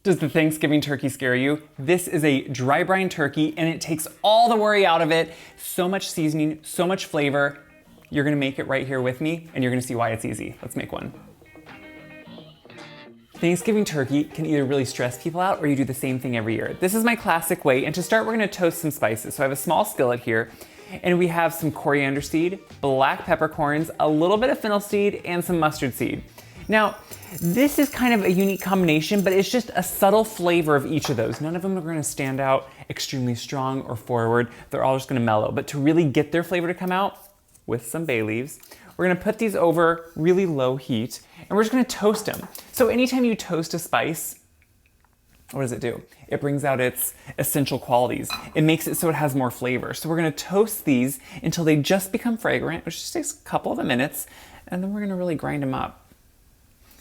Does the Thanksgiving turkey scare you? This is a dry brine turkey and it takes all the worry out of it. So much seasoning, so much flavor. You're gonna make it right here with me and you're gonna see why it's easy. Let's make one. Thanksgiving turkey can either really stress people out or you do the same thing every year. This is my classic way, and to start we're gonna toast some spices. So I have a small skillet here and we have some coriander seed, black peppercorns, a little bit of fennel seed, and some mustard seed. Now, this is kind of a unique combination, but it's just a subtle flavor of each of those. None of them are gonna stand out extremely strong or forward. They're all just gonna mellow. But to really get their flavor to come out with some bay leaves, we're gonna put these over really low heat, and we're just gonna toast them. So anytime you toast a spice, what does it do? It brings out its essential qualities. It makes it so it has more flavor. So we're gonna toast these until they just become fragrant, which just takes a couple of minutes, and then we're gonna really grind them up.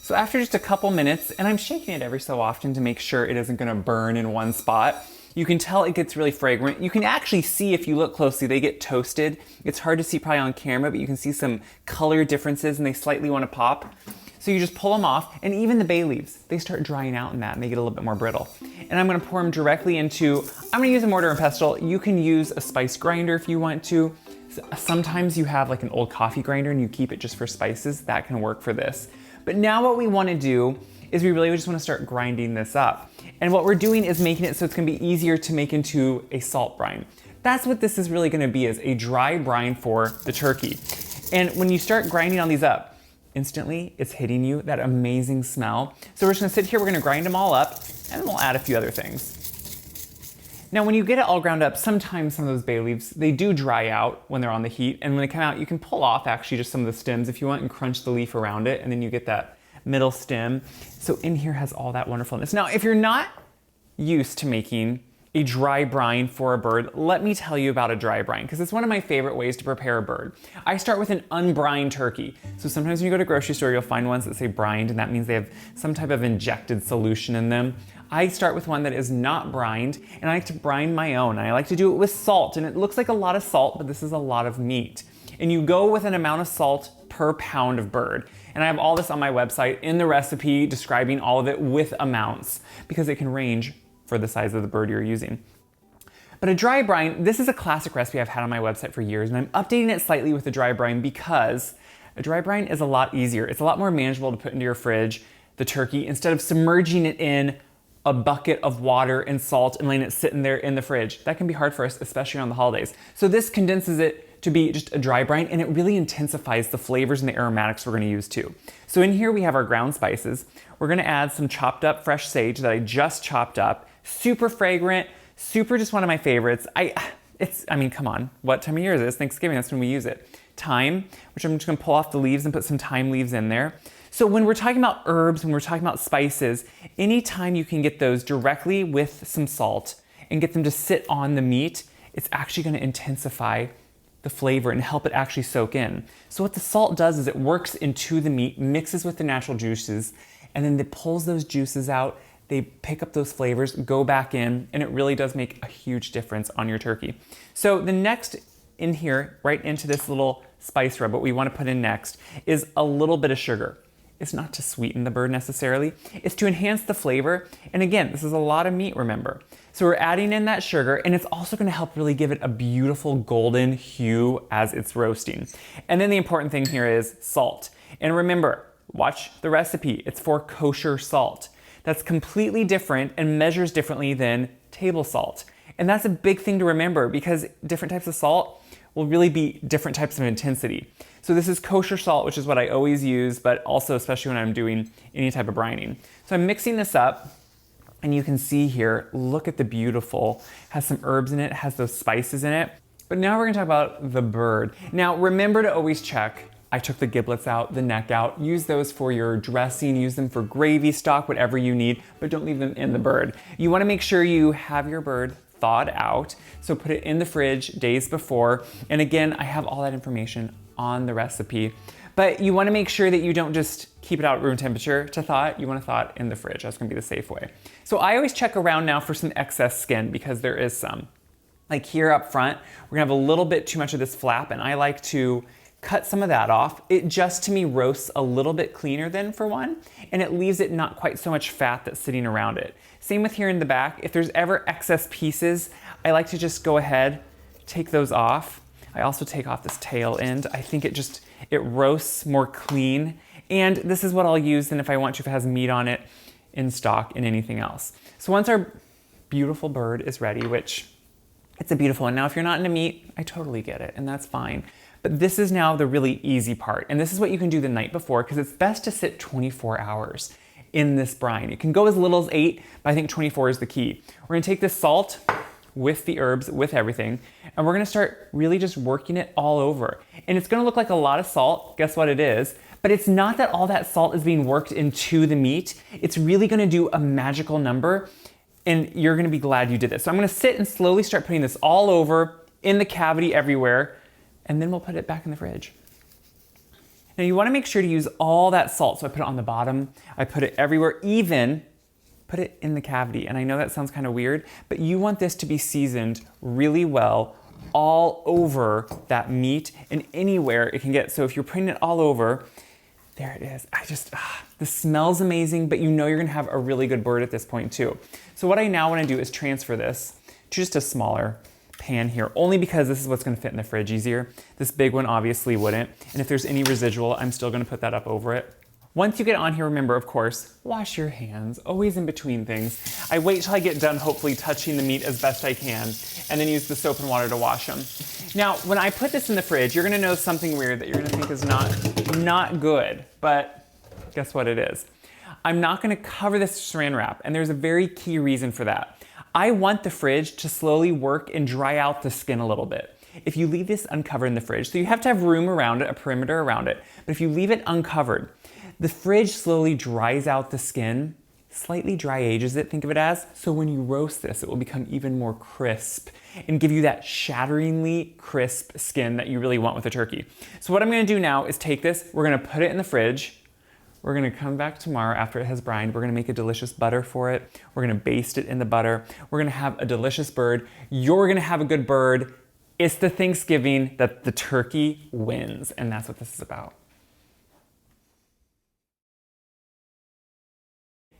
So after just a couple minutes, and I'm shaking it every so often to make sure it isn't gonna burn in one spot, you can tell it gets really fragrant. You can actually see, if you look closely, they get toasted. It's hard to see probably on camera, but you can see some color differences and they slightly wanna pop. So you just pull them off, and even the bay leaves, they start drying out in that and they get a little bit more brittle. And I'm gonna pour them directly into, I'm gonna use a mortar and pestle. You can use a spice grinder if you want to. Sometimes you have like an old coffee grinder and you keep it just for spices. That can work for this. But now what we wanna do is we really just wanna start grinding this up. And what we're doing is making it so it's gonna be easier to make into a salt brine. That's what this is really gonna be, is a dry brine for the turkey. And when you start grinding on these up, instantly it's hitting you that amazing smell. So we're just gonna sit here, we're gonna grind them all up, and then we'll add a few other things. Now, when you get it all ground up, sometimes some of those bay leaves, they do dry out when they're on the heat. And when they come out, you can pull off actually just some of the stems if you want and crunch the leaf around it. And then you get that middle stem. So in here has all that wonderfulness. Now, if you're not used to making a dry brine for a bird, let me tell you about a dry brine, because it's one of my favorite ways to prepare a bird. I start with an unbrined turkey. So sometimes when you go to a grocery store, you'll find ones that say brined, and that means they have some type of injected solution in them. I start with one that is not brined, and I like to brine my own. I like to do it with salt, and it looks like a lot of salt, but this is a lot of meat. And you go with an amount of salt per pound of bird. And I have all this on my website in the recipe describing all of it with amounts, because it can range for the size of the bird you're using. But a dry brine, this is a classic recipe I've had on my website for years, and I'm updating it slightly with the dry brine because a dry brine is a lot easier. It's a lot more manageable to put into your fridge, the turkey, instead of submerging it in a bucket of water and salt and letting it sitting there in the fridge. That can be hard for us, especially on the holidays. So this condenses it to be just a dry brine, and it really intensifies the flavors and the aromatics we're gonna use too. So in here we have our ground spices. We're gonna add some chopped up fresh sage that I just chopped up. Super fragrant, super just one of my favorites. I mean, come on, what time of year is this? Thanksgiving, that's when we use it. Thyme, which I'm just gonna pull off the leaves and put some thyme leaves in there. So when we're talking about herbs, when we're talking about spices, anytime you can get those directly with some salt and get them to sit on the meat, it's actually gonna intensify the flavor and help it actually soak in. So what the salt does is it works into the meat, mixes with the natural juices, and then it pulls those juices out. They pick up those flavors, go back in, and it really does make a huge difference on your turkey. So the next in here, right into this little spice rub, what we wanna put in next is a little bit of sugar. It's not to sweeten the bird necessarily, it's to enhance the flavor. And again, this is a lot of meat, remember. So we're adding in that sugar, and it's also gonna help really give it a beautiful golden hue as it's roasting. And then the important thing here is salt. And remember, watch the recipe, it's for kosher salt. That's completely different and measures differently than table salt. And that's a big thing to remember, because different types of salt will really be different types of intensity. So this is kosher salt, which is what I always use, but also especially when I'm doing any type of brining. So I'm mixing this up, and you can see here, look at the beautiful, has some herbs in it, has those spices in it. But now we're gonna talk about the bird. Now remember to always check. I took the giblets out, the neck out. Use those for your dressing, use them for gravy, stock, whatever you need, but don't leave them in the bird. You wanna make sure you have your bird thawed out, so put it in the fridge days before. And again, I have all that information on the recipe. But you wanna make sure that you don't just keep it out at room temperature to thaw it. You wanna thaw it in the fridge. That's gonna be the safe way. So I always check around now for some excess skin, because there is some. Like here up front, we're gonna have a little bit too much of this flap, and I like to cut some of that off. It just, to me, roasts a little bit cleaner than for one, and it leaves it not quite so much fat that's sitting around it. Same with here in the back. If there's ever excess pieces, I like to just go ahead, take those off. I also take off this tail end. I think it roasts more clean. And this is what I'll use then if I want to, if it has meat on it in stock and anything else. So once our beautiful bird is ready, which it's a beautiful one. Now, if you're not into meat, I totally get it, and that's fine. But this is now the really easy part. And this is what you can do the night before, because it's best to sit 24 hours in this brine. It can go as little as 8, but I think 24 is the key. We're gonna take this salt with the herbs, with everything, and we're gonna start really just working it all over. And it's gonna look like a lot of salt, guess what it is, but it's not that all that salt is being worked into the meat. It's really gonna do a magical number, and you're gonna be glad you did this. So I'm gonna sit and slowly start putting this all over, in the cavity everywhere, and then we'll put it back in the fridge. Now you wanna make sure to use all that salt. So I put it on the bottom, I put it everywhere, even put it in the cavity. And I know that sounds kind of weird, but you want this to be seasoned really well all over that meat and anywhere it can get. So if you're putting it all over, there it is. This smells amazing, but you know you're gonna have a really good bird at this point too. So what I now wanna do is transfer this to just a smaller pan here, only because this is what's gonna fit in the fridge easier. This big one obviously wouldn't. And if there's any residual, I'm still gonna put that up over it. Once you get on here, remember, of course, wash your hands, always in between things. I wait till I get done, hopefully touching the meat as best I can, and then use the soap and water to wash them. Now, when I put this in the fridge, you're gonna know something weird that you're gonna think is not good, but guess what it is? I'm not gonna cover this saran wrap, and there's a very key reason for that. I want the fridge to slowly work and dry out the skin a little bit. If you leave this uncovered in the fridge, so you have to have room around it, a perimeter around it, but if you leave it uncovered, the fridge slowly dries out the skin, slightly dry ages it, think of it as, so when you roast this, it will become even more crisp and give you that shatteringly crisp skin that you really want with a turkey. So what I'm gonna do now is take this, we're gonna put it in the fridge, we're gonna come back tomorrow after it has brined, we're gonna make a delicious butter for it, we're gonna baste it in the butter, we're gonna have a delicious bird, you're gonna have a good bird. It's the Thanksgiving that the turkey wins, and that's what this is about.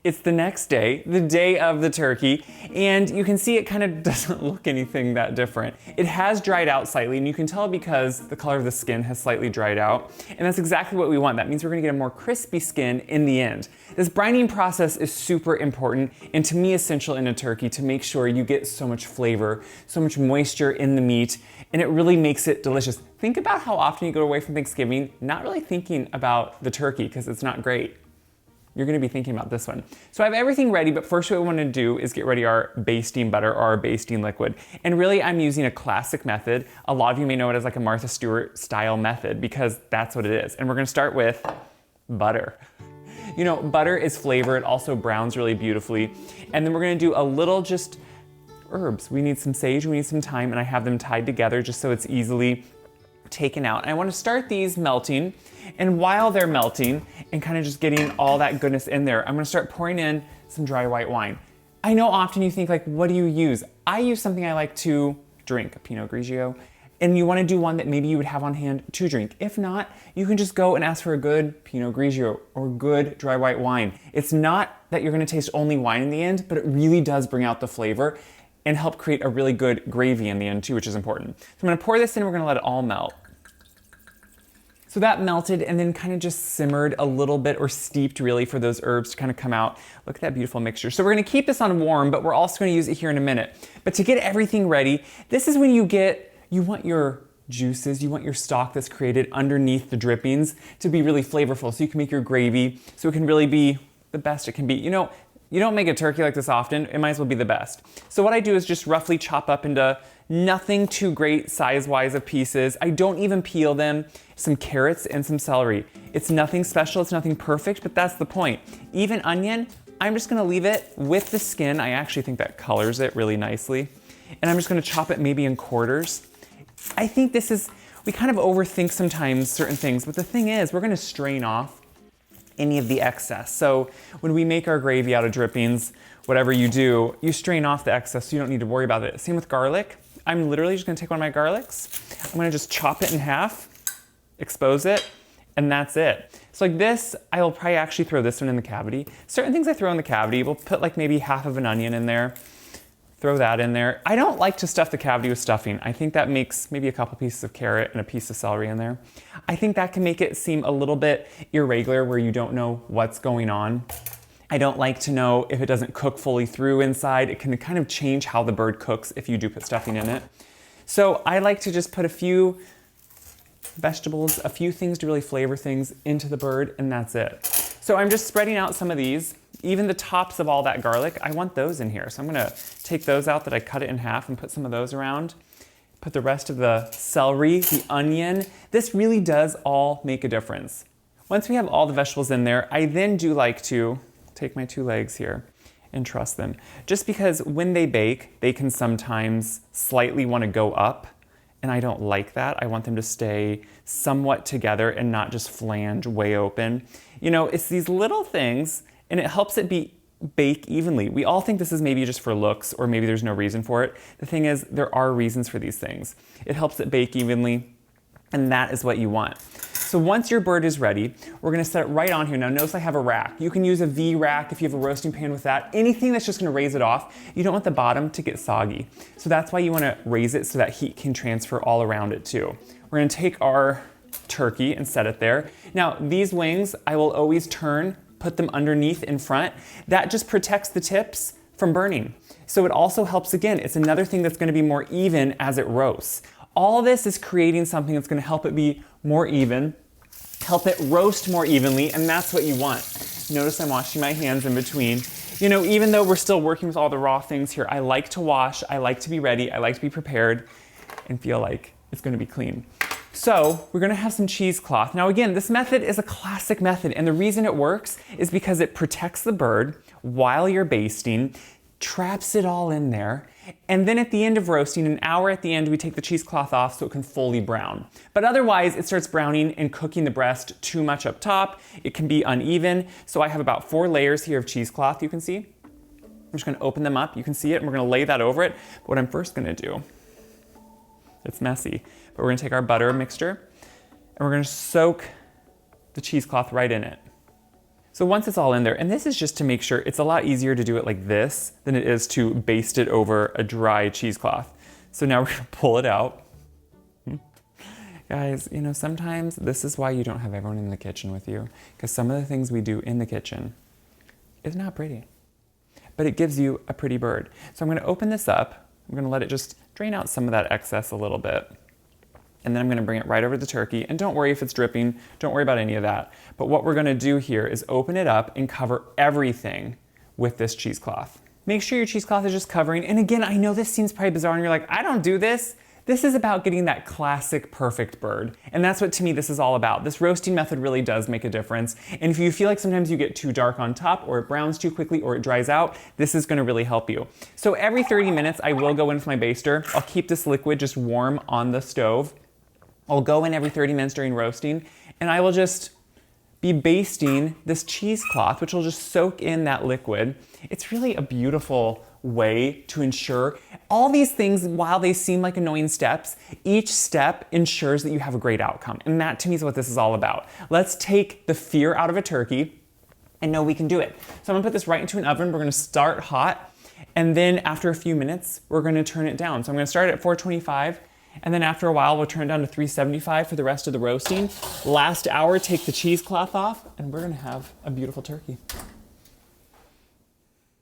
It's the next day, the day of the turkey, and you can see it kind of doesn't look anything that different. It has dried out slightly, and you can tell because the color of the skin has slightly dried out, and that's exactly what we want. That means we're gonna get a more crispy skin in the end. This brining process is super important, and to me essential in a turkey to make sure you get so much flavor, so much moisture in the meat, and it really makes it delicious. Think about how often you go away from Thanksgiving not really thinking about the turkey because it's not great. You're gonna be thinking about this one. So I have everything ready, but first what we wanna do is get ready our basting butter or our basting liquid. And really I'm using a classic method. A lot of you may know it as like a Martha Stewart style method because that's what it is. And we're gonna start with butter. You know, butter is flavor, it also browns really beautifully. And then we're gonna do a little just herbs. We need some sage, we need some thyme, and I have them tied together just so it's easily taken out. And I wanna start these melting, and while they're melting and kind of just getting all that goodness in there, I'm gonna start pouring in some dry white wine. I know often you think like, what do you use? I use something I like to drink, a Pinot Grigio, and you wanna do one that maybe you would have on hand to drink. If not, you can just go and ask for a good Pinot Grigio or good dry white wine. It's not that you're gonna taste only wine in the end, but it really does bring out the flavor and help create a really good gravy in the end too, which is important. So I'm gonna pour this in, we're gonna let it all melt. So that melted and then kind of just simmered a little bit or steeped really for those herbs to kind of come out. Look at that beautiful mixture. So we're gonna keep this on warm, but we're also gonna use it here in a minute. But to get everything ready, this is when you want your juices, you want your stock that's created underneath the drippings to be really flavorful so you can make your gravy so it can really be the best it can be. You know, you don't make a turkey like this often, it might as well be the best. So what I do is just roughly chop up into nothing too great size-wise of pieces. I don't even peel them. Some carrots and some celery. It's nothing special, it's nothing perfect, but that's the point. Even onion, I'm just gonna leave it with the skin. I actually think that colors it really nicely. And I'm just gonna chop it maybe in quarters. I think we kind of overthink sometimes certain things, but the thing is, we're gonna strain off any of the excess. So when we make our gravy out of drippings, whatever you do, you strain off the excess so you don't need to worry about it. Same with garlic. I'm literally just gonna take one of my garlics. I'm gonna just chop it in half expose it, and that's it. So like this, I will probably actually throw this one in the cavity. Certain things I throw in the cavity, we'll put like maybe half of an onion in there, throw that in there. I don't like to stuff the cavity with stuffing. I think that makes maybe a couple pieces of carrot and a piece of celery in there. I think that can make it seem a little bit irregular where you don't know what's going on. I don't like to know if it doesn't cook fully through inside. It can kind of change how the bird cooks if you do put stuffing in it. So I like to just put a few vegetables, a few things to really flavor things into the bird, and that's it. So I'm just spreading out some of these. Even the tops of all that garlic, I want those in here. So I'm gonna take those out that I cut it in half and put some of those around. Put the rest of the celery, the onion. This really does all make a difference. Once we have all the vegetables in there, I then do like to take my 2 legs here and truss them. Just because when they bake, they can sometimes slightly want to go up, and I don't like that. I want them to stay somewhat together and not just flange way open. You know, it's these little things, and it helps it bake evenly. We all think this is maybe just for looks, or maybe there's no reason for it. The thing is, there are reasons for these things. It helps it bake evenly, and that is what you want. So once your bird is ready, we're gonna set it right on here. Now notice I have a rack. You can use a V rack if you have a roasting pan with that. Anything that's just gonna raise it off. You don't want the bottom to get soggy. So that's why you wanna raise it so that heat can transfer all around it too. We're gonna take our turkey and set it there. Now these wings, I will always turn, put them underneath in front. That just protects the tips from burning. So it also helps, again, it's another thing that's gonna be more even as it roasts. All this is creating something that's gonna help it be more even, help it roast more evenly, and that's what you want. Notice I'm washing my hands in between. You know, even though we're still working with all the raw things here, I like to wash, I like to be ready, I like to be prepared, and feel like it's gonna be clean. So we're gonna have some cheesecloth. Now again, this method is a classic method, and the reason it works is because it protects the bird while you're basting, traps it all in there, and then at the end of roasting, an hour at the end, we take the cheesecloth off so it can fully brown. But otherwise, it starts browning and cooking the breast too much up top. It can be uneven. So I have about 4 layers here of cheesecloth, you can see. I'm just gonna open them up, you can see it, and we're gonna lay that over it. But what I'm first gonna do, it's messy, but we're gonna take our butter mixture, and we're gonna soak the cheesecloth right in it. So once it's all in there, and this is just to make sure, it's a lot easier to do it like this than it is to baste it over a dry cheesecloth. So now we're gonna pull it out. Guys, you know, sometimes this is why you don't have everyone in the kitchen with you, because some of the things we do in the kitchen is not pretty, but it gives you a pretty bird. So I'm gonna open this up. I'm gonna let it just drain out some of that excess a little bit. And then I'm gonna bring it right over the turkey. And don't worry if it's dripping, don't worry about any of that. But what we're gonna do here is open it up and cover everything with this cheesecloth. Make sure your cheesecloth is just covering. And again, I know this seems probably bizarre and you're like, I don't do this. This is about getting that classic perfect bird. And that's what, to me, this is all about. This roasting method really does make a difference. And if you feel like sometimes you get too dark on top, or it browns too quickly, or it dries out, this is gonna really help you. So every 30 minutes, I will go in with my baster. I'll keep this liquid just warm on the stove. I'll go in every 30 minutes during roasting, and I will just be basting this cheesecloth, which will just soak in that liquid. It's really a beautiful way to ensure all these things, while they seem like annoying steps, each step ensures that you have a great outcome. And that, to me, is what this is all about. Let's take the fear out of a turkey and know we can do it. So I'm gonna put this right into an oven. We're gonna start hot, and then after a few minutes, we're gonna turn it down. So I'm gonna start at 425, and then after a while, we'll turn it down to 375 for the rest of the roasting. Last hour, take the cheesecloth off, and we're gonna have a beautiful turkey.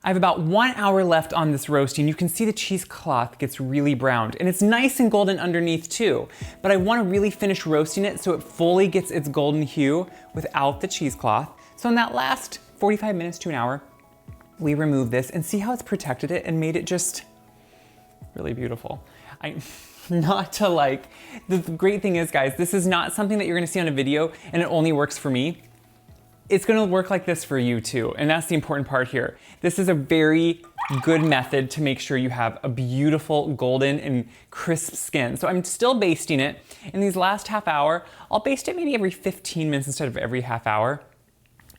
I have about 1 hour left on this roasting. You can see the cheesecloth gets really browned, and it's nice and golden underneath too, but I wanna really finish roasting it so it fully gets its golden hue without the cheesecloth. So in that last 45 minutes to an hour, we remove this and see how it's protected it and made it just really beautiful. The great thing is, guys, this is not something that you're gonna see on a video and it only works for me. It's gonna work like this for you too, and that's the important part here. This is a very good method to make sure you have a beautiful golden and crisp skin. So I'm still basting it. In these last half hour, I'll baste it maybe every 15 minutes instead of every half hour.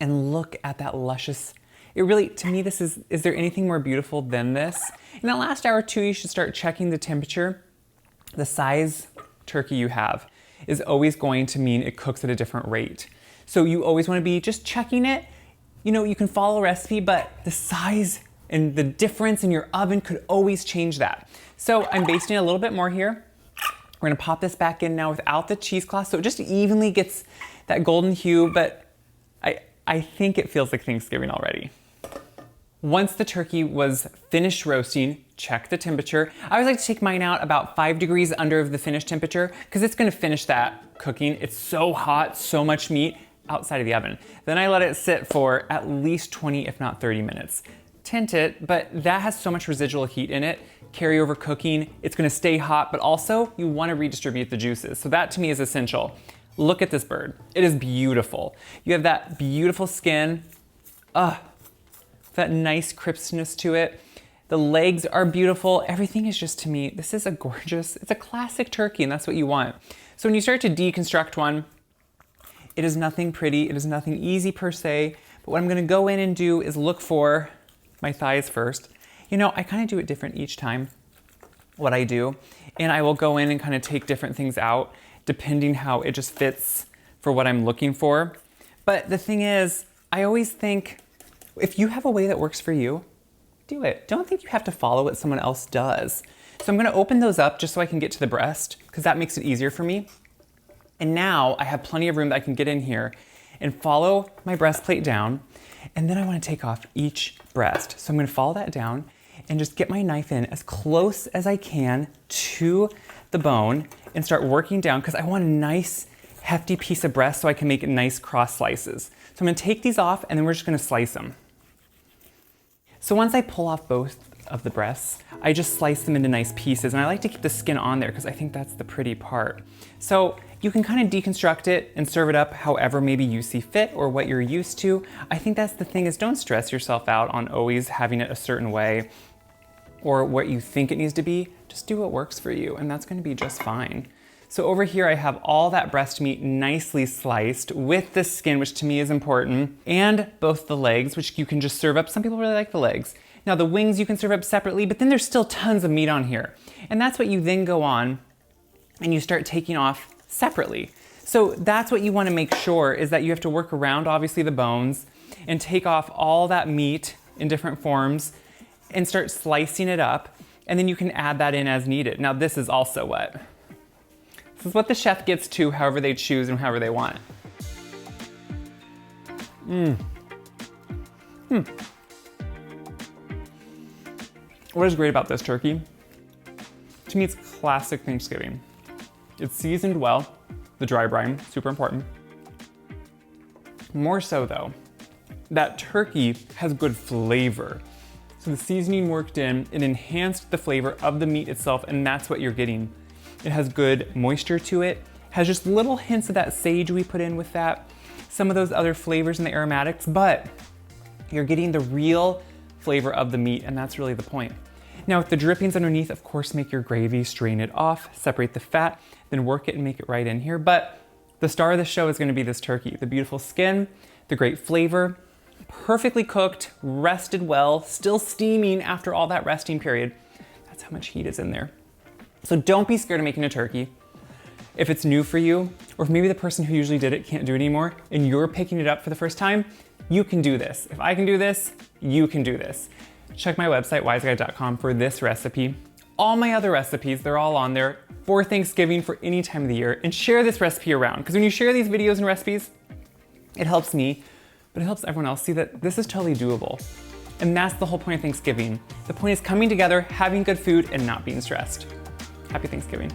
And look at that luscious, it really, to me, this is there anything more beautiful than this? In that last hour too, you should start checking the temperature, the size turkey you have. is always going to mean it cooks at a different rate. So you always want to be just checking it. You know, you can follow a recipe, but the size and the difference in your oven could always change that. So I'm basting a little bit more here. We're gonna pop this back in now without the cheesecloth, so it just evenly gets that golden hue, but I think it feels like Thanksgiving already. Once the turkey was finished roasting, check the temperature. I always like to take mine out about 5 degrees under the finished temperature because it's gonna finish that cooking. It's so hot, so much meat outside of the oven. Then I let it sit for at least 20, if not 30 minutes. Tint it, but that has so much residual heat in it, carryover cooking, it's gonna stay hot, but also you wanna redistribute the juices. So that to me is essential. Look at this bird. It is beautiful. You have that beautiful skin, that nice crispness to it. The legs are beautiful. Everything is just, to me, this is a gorgeous, it's a classic turkey, and that's what you want. So when you start to deconstruct one, it is nothing pretty, it is nothing easy per se, but what I'm gonna go in and do is look for my thighs first. You know, I kind of do it different each time, what I do, and I will go in and kind of take different things out depending how it just fits for what I'm looking for. But the thing is, I always think, if you have a way that works for you, do it. Don't think you have to follow what someone else does. So I'm gonna open those up just so I can get to the breast, because that makes it easier for me. And now I have plenty of room that I can get in here and follow my breastplate down. And then I wanna take off each breast. So I'm gonna follow that down and just get my knife in as close as I can to the bone and start working down, because I want a nice hefty piece of breast so I can make nice cross slices. So I'm gonna take these off and then we're just gonna slice them. So once I pull off both of the breasts, I just slice them into nice pieces, and I like to keep the skin on there because I think that's the pretty part. So you can kind of deconstruct it and serve it up however maybe you see fit or what you're used to. I think that's the thing, is don't stress yourself out on always having it a certain way or what you think it needs to be. Just do what works for you, and that's gonna be just fine. So over here I have all that breast meat nicely sliced with the skin, which to me is important, and both the legs, which you can just serve up. Some people really like the legs. Now the wings you can serve up separately, but then there's still tons of meat on here. And that's what you then go on and you start taking off separately. So that's what you wanna make sure, is that you have to work around obviously the bones and take off all that meat in different forms and start slicing it up, and then you can add that in as needed. Now this is also what? This is what the chef gets to however they choose and however they want. What is great about this turkey? To me, it's classic Thanksgiving. It's seasoned well, the dry brine, super important. More so though, that turkey has good flavor. So the seasoning worked in, it enhanced the flavor of the meat itself, and that's what you're getting. It has good moisture to it, has just little hints of that sage we put in with that, some of those other flavors and the aromatics, but you're getting the real flavor of the meat, and that's really the point. Now with the drippings underneath, of course, make your gravy, strain it off, separate the fat, then work it and make it right in here. But the star of the show is gonna be this turkey. The beautiful skin, the great flavor, perfectly cooked, rested well, still steaming after all that resting period. That's how much heat is in there. So don't be scared of making a turkey. If it's new for you, or if maybe the person who usually did it can't do it anymore, and you're picking it up for the first time, you can do this. If I can do this, you can do this. Check my website, wiseguy.com, for this recipe. All my other recipes, they're all on there for Thanksgiving, for any time of the year, and share this recipe around. Because when you share these videos and recipes, it helps me, but it helps everyone else see that this is totally doable. And that's the whole point of Thanksgiving. The point is coming together, having good food, and not being stressed. Happy Thanksgiving.